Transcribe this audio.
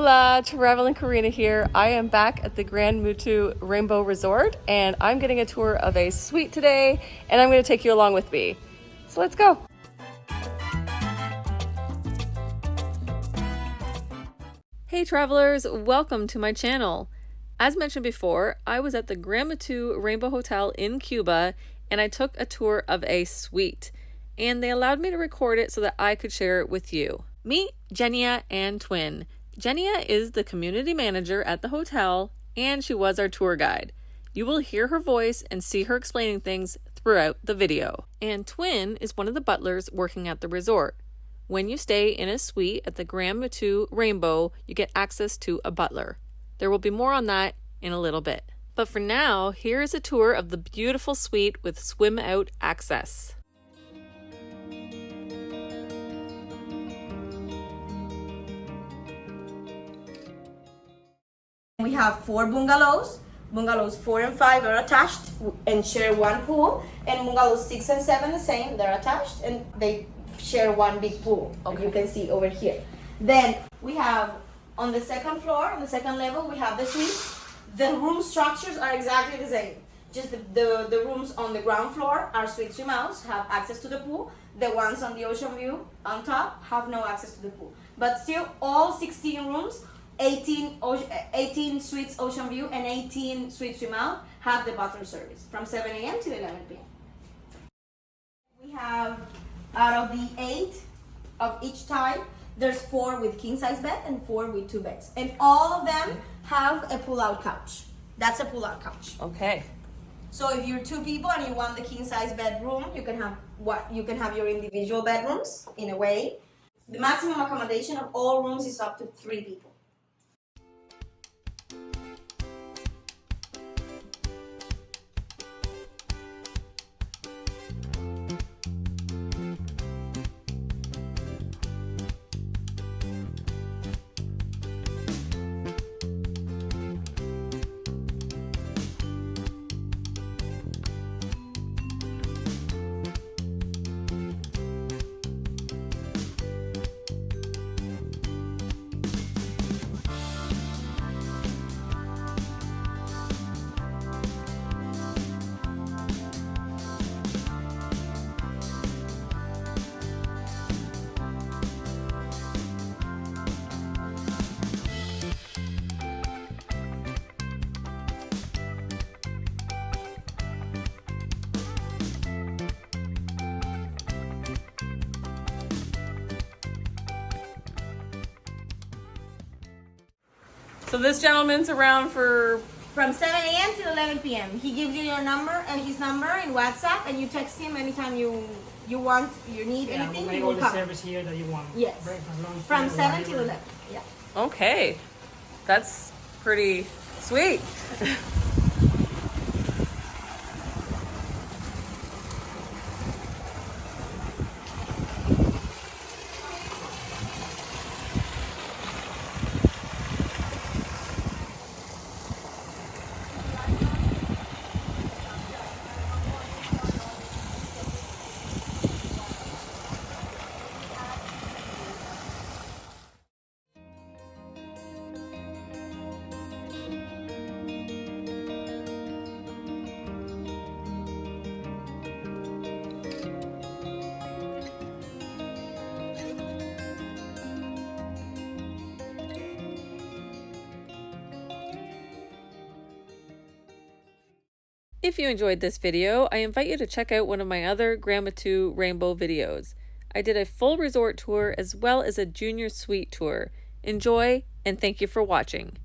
Hola, Traveling Karina here. I am back at the Gran Muthu Rainbow Resort and I'm getting a tour of a suite today and I'm going to take you along with me. So let's go. Hey travelers, welcome to my channel. As mentioned before, I was at the Gran Muthu Rainbow Hotel in Cuba and I took a tour of a suite and they allowed me to record it so that I could share it with you. Meet Genia and Twin. Genia is the community manager at the hotel and she was our tour guide. You will hear her voice and see her explaining things throughout the video. And Twin is one of the butlers working at the resort. When you stay in a suite at the Gran Muthu Rainbow, you get access to a butler. There will be more on that in a little bit. But for now, here is a tour of the beautiful suite with swim out access. We have 4 bungalows. Bungalows 4 and 5 are attached and share one pool, and bungalows 6 and 7 the same. They're attached and they share one big pool. Okay. You can see over here. Then we have on the second floor, on the second level, we have the suites. The room structures are exactly the same. Just the rooms on the ground floor are suite swim outs, have access to the pool. The ones on the ocean view on top have no access to the pool. But still, all 16 rooms, 18 suites ocean view and 18 suites swim out have the butler service from 7 a.m. to 11 p.m. We have, out of the 8 of each type, there's 4 with king size bed and 4 with 2 beds. And all of them have a pull-out couch. That's a pull-out couch. Okay. So if you're 2 people and you want the king size bedroom, you can have your individual bedrooms in a way. The maximum accommodation of all rooms is up to 3 people. So this gentleman's around from 7 a.m. to 11 p.m. He gives you your number and his number in WhatsApp, and you text him anytime you need anything. We'll make all the service here that you want. Yes. Breakfast, lunch, From dinner, 7 whatever. to 11. Yeah. Okay, that's pretty sweet. If you enjoyed this video, I invite you to check out one of my other Gran Muthu Rainbow videos. I did a full resort tour as well as a junior suite tour. Enjoy and thank you for watching.